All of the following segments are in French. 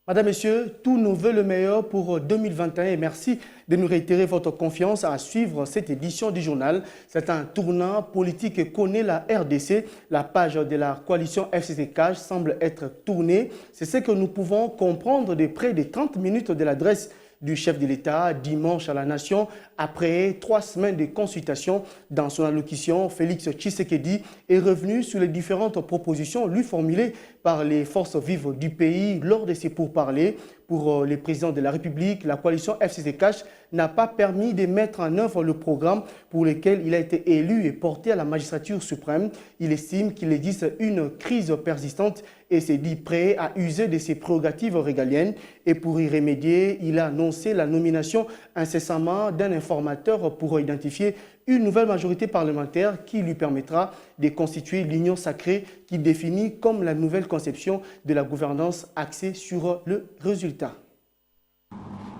Madame, Messieurs, tous nos voeux le meilleur pour 2021 et merci de nous réitérer votre confiance à suivre cette édition du journal. C'est un tournant politique que connaît la RDC. La page de la coalition FCC-CAJ semble être tournée. C'est ce que nous pouvons comprendre de près de 30 minutes de l'adresse du chef de l'État dimanche à la Nation. Après 3 semaines de consultation, dans son allocution, Félix Tshisekedi est revenu sur les différentes propositions lui formulées par les forces vives du pays lors de ses pourparlers. Pour le président de la République, la coalition FCC-CAJ n'a pas permis de mettre en œuvre le programme pour lequel il a été élu et porté à la magistrature suprême. Il estime qu'il existe une crise persistante et s'est dit prêt à user de ses prérogatives régaliennes. Et pour y remédier, il a annoncé la nomination incessamment d'un informateur pour identifier une nouvelle majorité parlementaire qui lui permettra de constituer l'union sacrée qui définit comme la nouvelle conception de la gouvernance axée sur le résultat.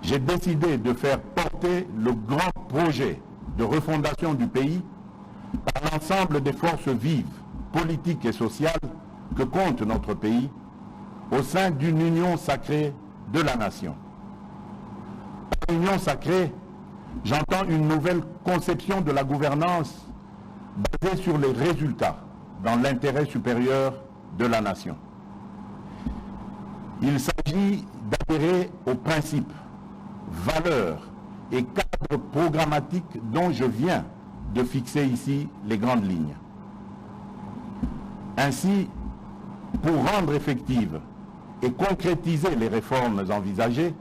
J'ai décidé de faire porter le grand projet de refondation du pays par l'ensemble des forces vives, politiques et sociales que compte notre pays au sein d'une union sacrée de la nation. Par union sacrée, j'entends une nouvelle conception de la gouvernance basée sur les résultats dans l'intérêt supérieur de la nation. Il s'agit d'adhérer aux principes, valeurs et cadres programmatiques dont je viens de fixer ici les grandes lignes. Ainsi, pour rendre effectives et concrétiser les réformes envisagées,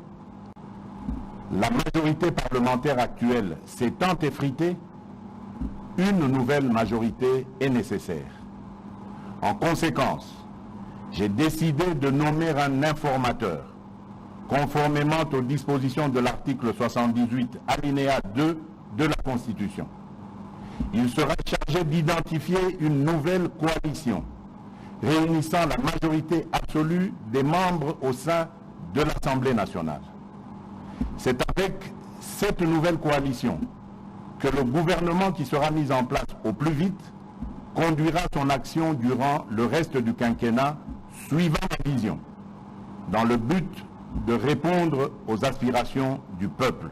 la majorité parlementaire actuelle s'étant effritée, une nouvelle majorité est nécessaire. En conséquence, j'ai décidé de nommer un informateur, conformément aux dispositions de l'article 78, alinéa 2 de la Constitution. Il sera chargé d'identifier une nouvelle coalition, réunissant la majorité absolue des membres au sein de l'Assemblée nationale. C'est avec cette nouvelle coalition que le gouvernement qui sera mis en place au plus vite conduira son action durant le reste du quinquennat suivant ma vision, dans le but de répondre aux aspirations du peuple.